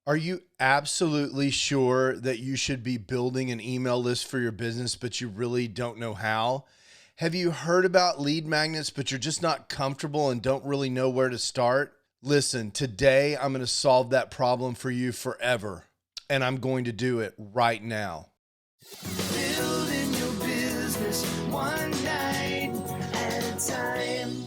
Are you absolutely sure that you should be building an email list for your business, but you really don't know how? Have you heard about lead magnets, but you're just not comfortable and don't really know where to start? Listen, today I'm going to solve that problem for you forever, and I'm going to do it right now. Building your business one night at a time.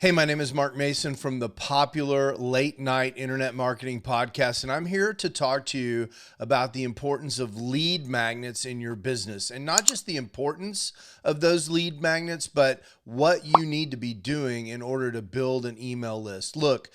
Hey, my name is Mark Mason from the popular late night internet marketing podcast, and I'm here to talk to you about the importance of lead magnets in your business, and not just the importance of those lead magnets, but what you need to be doing in order to build an email list. Look,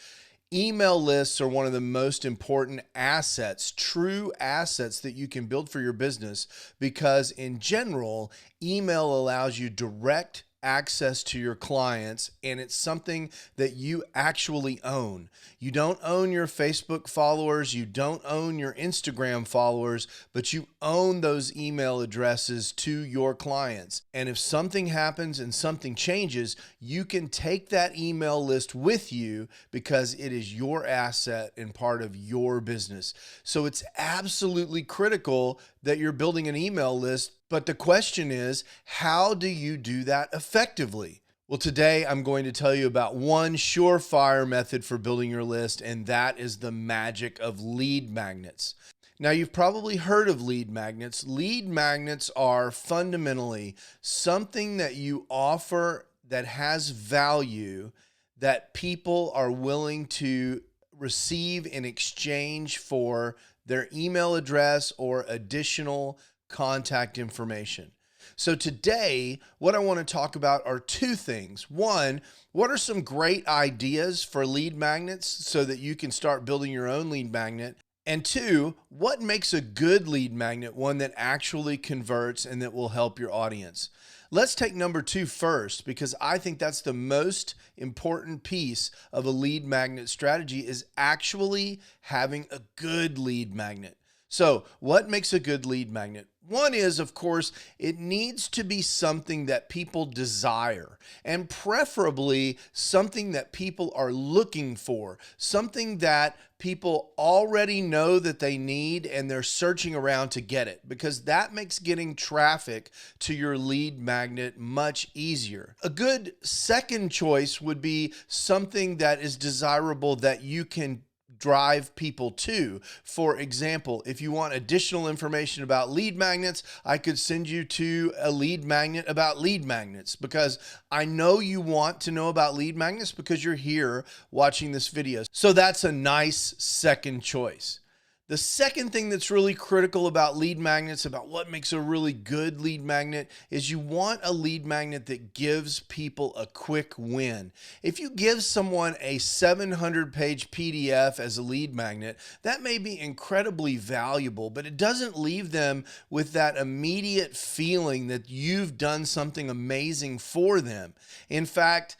email lists are one of the most important assets, true assets that you can build for your business, because in general, email allows you direct access to your clients, and it's something that you actually own. You don't own your Facebook followers, you don't own your Instagram followers, but you own those email addresses to your clients. And if something happens and something changes, you can take that email list with you because it is your asset and part of your business. So it's absolutely critical that you're building an email list. But the question is, how do you do that effectively? Well, today I'm going to tell you about one surefire method for building your list, and that is the magic of lead magnets. Now, you've probably heard of lead magnets. Lead magnets are fundamentally something that you offer that has value that people are willing to receive in exchange for their email address or additional contact information. So today, what I want to talk about are two things. One, what are some great ideas for lead magnets so that you can start building your own lead magnet? And two, what makes a good lead magnet, one that actually converts and that will help your audience? Let's take number two first, because I think that's the most important piece of a lead magnet strategy, is actually having a good lead magnet. So what makes a good lead magnet? One is, of course, it needs to be something that people desire, and preferably something that people are looking for, something that people already know that they need and they're searching around to get it, because that makes getting traffic to your lead magnet much easier. A good second choice would be something that is desirable that you can drive people to. For example, if you want additional information about lead magnets, I could send you to a lead magnet about lead magnets, because I know you want to know about lead magnets because you're here watching this video. So that's a nice second choice. The second thing that's really critical about lead magnets, about what makes a really good lead magnet, is you want a lead magnet that gives people a quick win. If you give someone a 700-page PDF as a lead magnet, that may be incredibly valuable, but it doesn't leave them with that immediate feeling that you've done something amazing for them. In fact,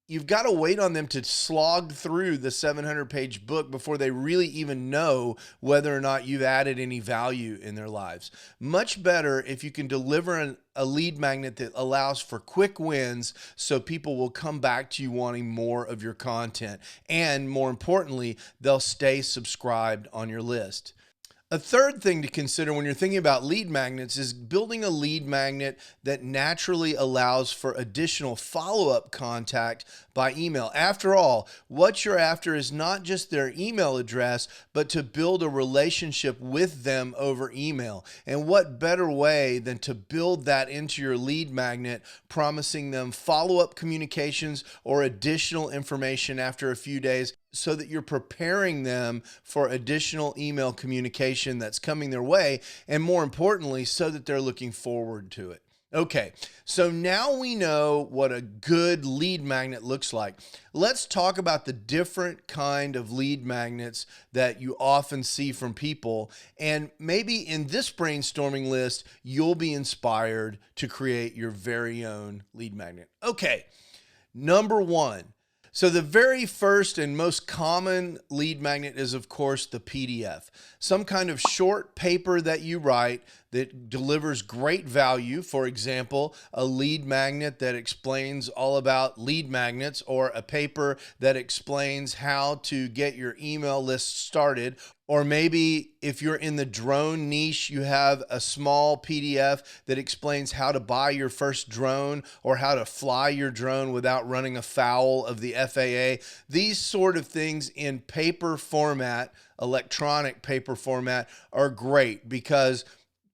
you've got to wait on them to slog through the 700-page book before they really even know whether or not you've added any value in their lives. Much better if you can deliver a lead magnet that allows for quick wins, so people will come back to you wanting more of your content. And more importantly, they'll stay subscribed on your list. A third thing to consider when you're thinking about lead magnets is building a lead magnet that naturally allows for additional follow-up contact by email. After all, what you're after is not just their email address, but to build a relationship with them over email. And what better way than to build that into your lead magnet, promising them follow-up communications or additional information after a few days, so that you're preparing them for additional email communication that's coming their way, and more importantly, so that they're looking forward to it. Okay, so now we know what a good lead magnet looks like. Let's talk about the different kind of lead magnets that you often see from people, and maybe in this brainstorming list, you'll be inspired to create your very own lead magnet. Okay, number one. So the very first and most common lead magnet is, of course, the PDF. Some kind of short paper that you write that delivers great value. For example, a lead magnet that explains all about lead magnets, or a paper that explains how to get your email list started. Or maybe if you're in the drone niche, you have a small PDF that explains how to buy your first drone or how to fly your drone without running afoul of the FAA. These sort of things in paper format, electronic paper format, are great because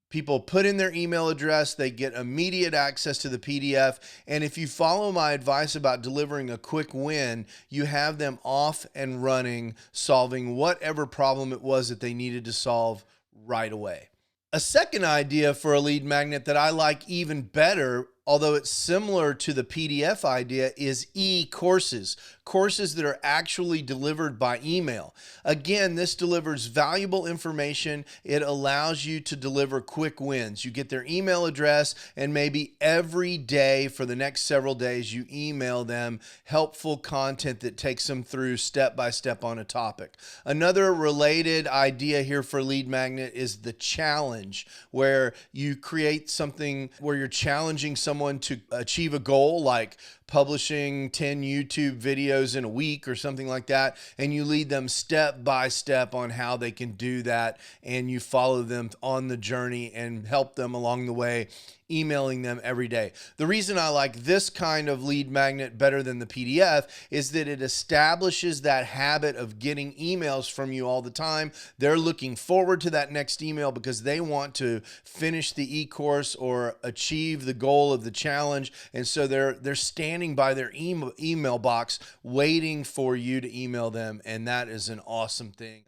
people put in their email address, they get immediate access to the PDF, and if you follow my advice about delivering a quick win, you have them off and running, solving whatever problem it was that they needed to solve right away. A second idea for a lead magnet that I like even better, although it's similar to the PDF idea, is e-courses, courses that are actually delivered by email. Again, this delivers valuable information. It allows you to deliver quick wins. You get their email address, and maybe every day for the next several days, you email them helpful content that takes them through step by step on a topic. Another related idea here for lead magnet is the challenge, where you create something where you're challenging someone to achieve a goal, like publishing 10 YouTube videos in a week or something like that, and you lead them step by step on how they can do that, and you follow them on the journey and help them along the way, emailing them every day. The reason I like this kind of lead magnet better than the PDF is that it establishes that habit of getting emails from you all the time. They're looking forward to that next email because they want to finish the e-course or achieve the goal of the challenge, and so they're standing by their email box waiting for you to email them, and that is an awesome thing.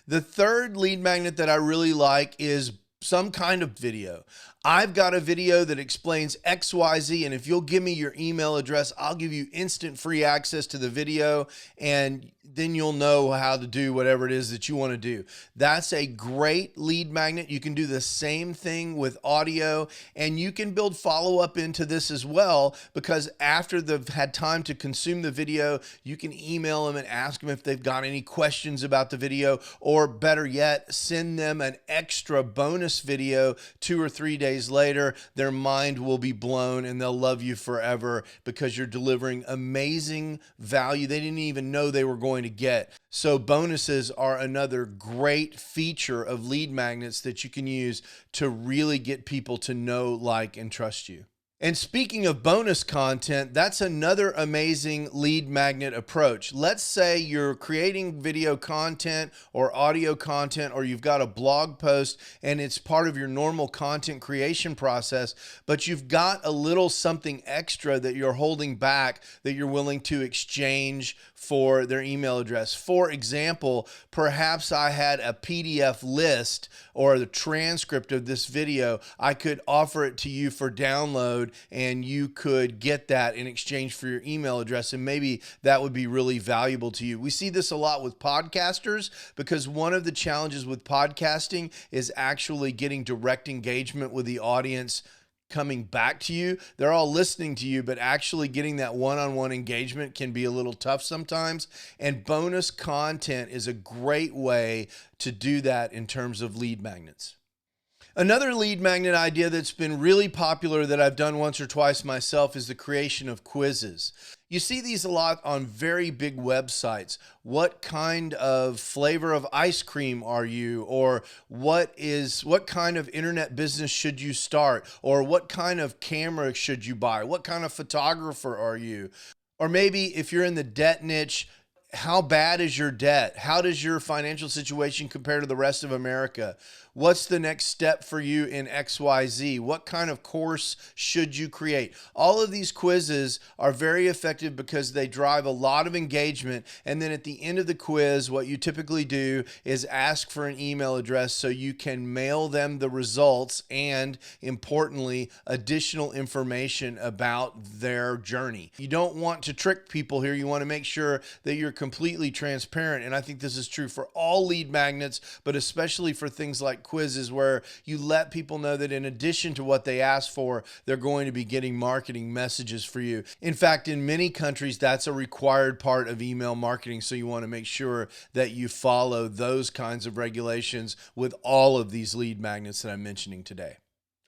The third lead magnet that I really like is some kind of video. I've got a video that explains XYZ, and if you'll give me your email address, I'll give you instant free access to the video, and then you'll know how to do whatever it is that you want to do. That's a great lead magnet. You can do the same thing with audio, and you can build follow-up into this as well, because after they've had time to consume the video, you can email them and ask them if they've got any questions about the video, or better yet, send them an extra bonus video 2 or 3 days later. Their mind will be blown and they'll love you forever because you're delivering amazing value they didn't even know they were going to get. So bonuses are another great feature of lead magnets that you can use to really get people to know, like, and trust you. And speaking of bonus content, that's another amazing lead magnet approach. Let's say you're creating video content or audio content, or you've got a blog post and it's part of your normal content creation process, but you've got a little something extra that you're holding back that you're willing to exchange for their email address. For example, perhaps I had a PDF list or the transcript of this video. I could offer it to you for download, and you could get that in exchange for your email address, and maybe that would be really valuable to you. We see this a lot with podcasters, because one of the challenges with podcasting is actually getting direct engagement with the audience coming back to you. They're all listening to you, but actually getting that one-on-one engagement can be a little tough sometimes. And bonus content is a great way to do that in terms of lead magnets. Another lead magnet idea that's been really popular that I've done once or twice myself is the creation of quizzes. You see these a lot on very big websites. What kind of flavor of ice cream are you? Or what kind of internet business should you start? Or what kind of camera should you buy? What kind of photographer are you? Or maybe if you're in the debt niche, how bad is your debt? How does your financial situation compare to the rest of America? What's the next step for you in XYZ? What kind of course should you create? All of these quizzes are very effective because they drive a lot of engagement. And then at the end of the quiz, what you typically do is ask for an email address so you can mail them the results and, importantly, additional information about their journey. You don't want to trick people here. You want to make sure that you're completely transparent. And I think this is true for all lead magnets, but especially for things like quizzes, where you let people know that in addition to what they ask for, they're going to be getting marketing messages for you. In fact, in many countries, that's a required part of email marketing. So you want to make sure that you follow those kinds of regulations with all of these lead magnets that I'm mentioning today.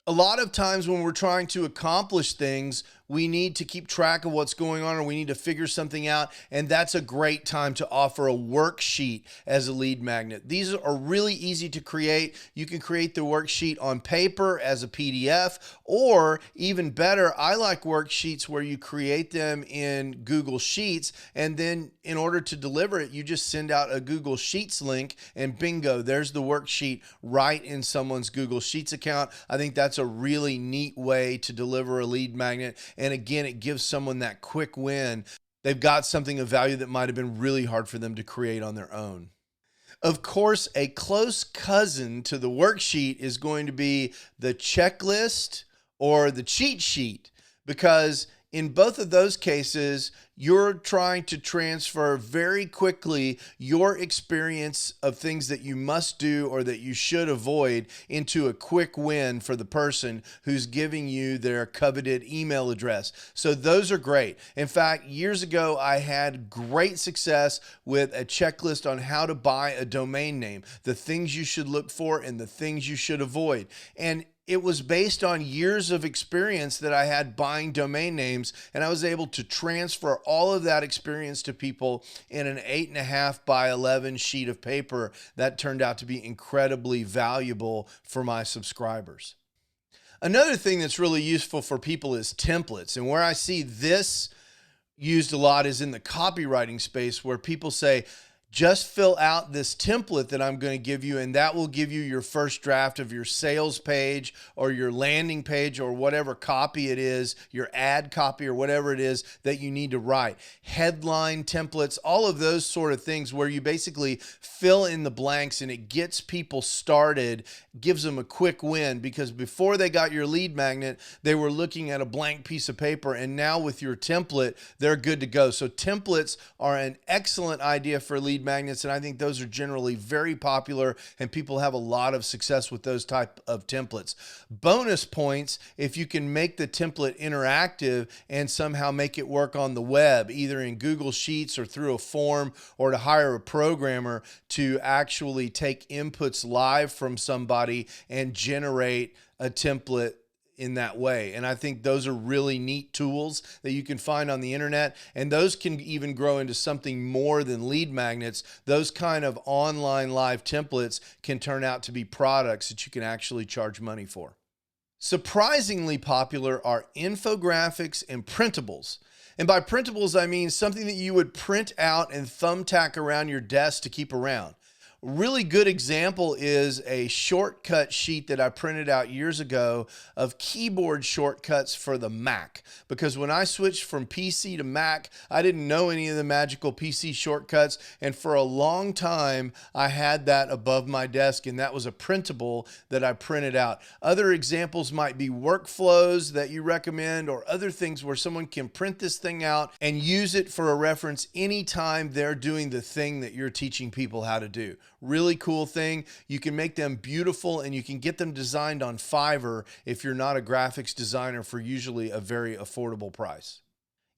A lot of times when we're trying to accomplish things, we need to keep track of what's going on, or we need to figure something out. And that's a great time to offer a worksheet as a lead magnet. These are really easy to create. You can create the worksheet on paper as a PDF, or even better, I like worksheets where you create them in Google Sheets. And then in order to deliver it, you just send out a Google Sheets link and bingo, there's the worksheet right in someone's Google Sheets account. I think that's a really neat way to deliver a lead magnet. And again, it gives someone that quick win. They've got something of value that might have been really hard for them to create on their own. Of course, a close cousin to the worksheet is going to be the checklist or the cheat sheet, because in both of those cases, you're trying to transfer very quickly your experience of things that you must do or that you should avoid into a quick win for the person who's giving you their coveted email address. So those are great. In fact, years ago, I had great success with a checklist on how to buy a domain name, the things you should look for and the things you should avoid. And it was based on years of experience that I had buying domain names, and I was able to transfer all of that experience to people in an 8.5 by 11 sheet of paper that turned out to be incredibly valuable for my subscribers. Another thing that's really useful for people is templates, and where I see this used a lot is in the copywriting space, where people say, just fill out this template that I'm going to give you, and that will give you your first draft of your sales page or your landing page or whatever copy it is, your ad copy or whatever it is that you need to write. Headline templates, all of those sort of things where you basically fill in the blanks and it gets people started, gives them a quick win, because before they got your lead magnet, they were looking at a blank piece of paper, and now with your template, they're good to go. So templates are an excellent idea for lead magnets, and I think those are generally very popular, and people have a lot of success with those type of templates. Bonus points if you can make the template interactive and somehow make it work on the web, either in Google Sheets or through a form, or to hire a programmer to actually take inputs live from somebody and generate a template in that way. And I think those are really neat tools that you can find on the internet, and those can even grow into something more than lead magnets. Those kind of online live templates can turn out to be products that you can actually charge money for. Surprisingly popular are infographics and printables. And by printables, I mean something that you would print out and thumbtack around your desk to keep around. A really good example is a shortcut sheet that I printed out years ago of keyboard shortcuts for the Mac. Because when I switched from PC to Mac, I didn't know any of the magical PC shortcuts. And for a long time, I had that above my desk, and that was a printable that I printed out. Other examples might be workflows that you recommend, or other things where someone can print this thing out and use it for a reference anytime they're doing the thing that you're teaching people how to do. Really cool thing. You can make them beautiful, and you can get them designed on Fiverr if you're not a graphics designer, for usually a very affordable price.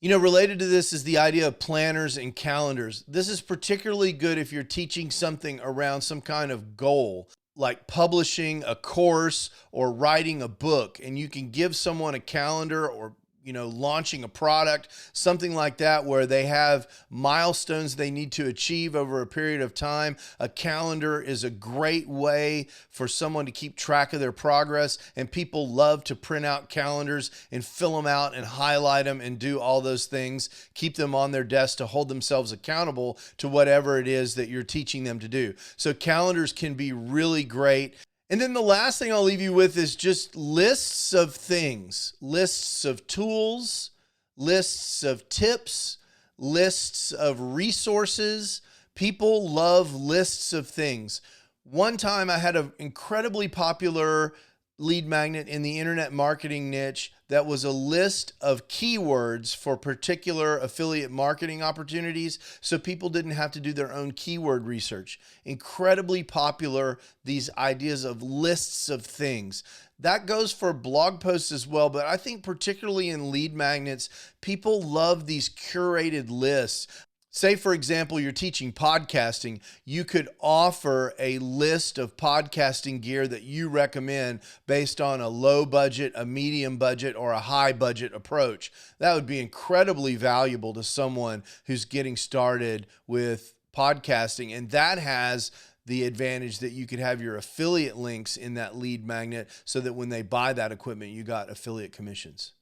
You know, related to this is the idea of planners and calendars. This is particularly good if you're teaching something around some kind of goal, like publishing a course or writing a book, and you can give someone a calendar, or launching a product, something like that, where they have milestones they need to achieve over a period of time. A calendar is a great way for someone to keep track of their progress, and people love to print out calendars and fill them out and highlight them and do all those things, keep them on their desk to hold themselves accountable to whatever it is that you're teaching them to do. So calendars can be really great. And then the last thing I'll leave you with is just lists of things, lists of tools, lists of tips, lists of resources. People love lists of things. One time I had an incredibly popular lead magnet in the internet marketing niche that was a list of keywords for particular affiliate marketing opportunities, so people didn't have to do their own keyword research. Incredibly popular, these ideas of lists of things. That goes for blog posts as well, but I think particularly in lead magnets, people love these curated lists. Say, for example, you're teaching podcasting, you could offer a list of podcasting gear that you recommend based on a low budget, a medium budget, or a high budget approach. That would be incredibly valuable to someone who's getting started with podcasting, and that has the advantage that you could have your affiliate links in that lead magnet so that when they buy that equipment, you got affiliate commissions.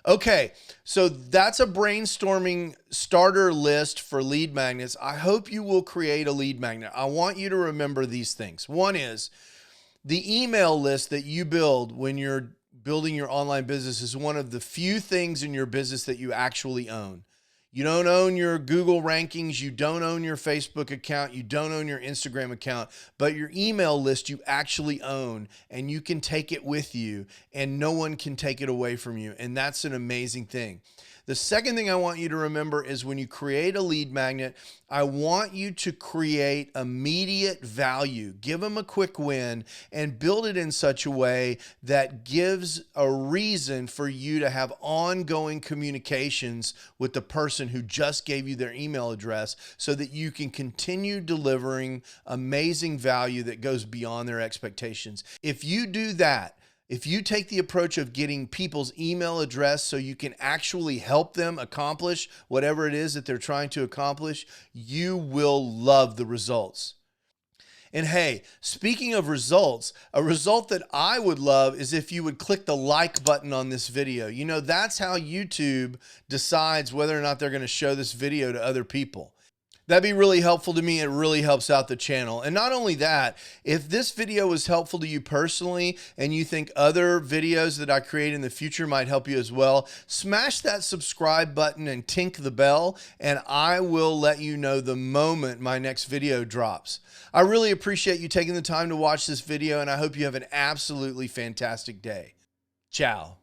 Okay, so that's a brainstorming starter list for lead magnets. I hope you will create a lead magnet. I want you to remember these things. One is the email list that you build when you're building your online business is one of the few things in your business that you actually own. You don't own your Google rankings, you don't own your Facebook account, you don't own your Instagram account, but your email list you actually own, and you can take it with you and no one can take it away from you. And that's an amazing thing. The second thing I want you to remember is when you create a lead magnet, I want you to create immediate value. Give them a quick win and build it in such a way that gives a reason for you to have ongoing communications with the person who just gave you their email address so that you can continue delivering amazing value that goes beyond their expectations. If you do that, if you take the approach of getting people's email address so you can actually help them accomplish whatever it is that they're trying to accomplish, you will love the results. And hey, speaking of results, a result that I would love is if you would click the like button on this video. You know, that's how YouTube decides whether or not they're going to show this video to other people. That'd be really helpful to me. It really helps out the channel. And not only that, if this video was helpful to you personally and you think other videos that I create in the future might help you as well, smash that subscribe button and tink the bell, and I will let you know the moment my next video drops. I really appreciate you taking the time to watch this video, and I hope you have an absolutely fantastic day. Ciao.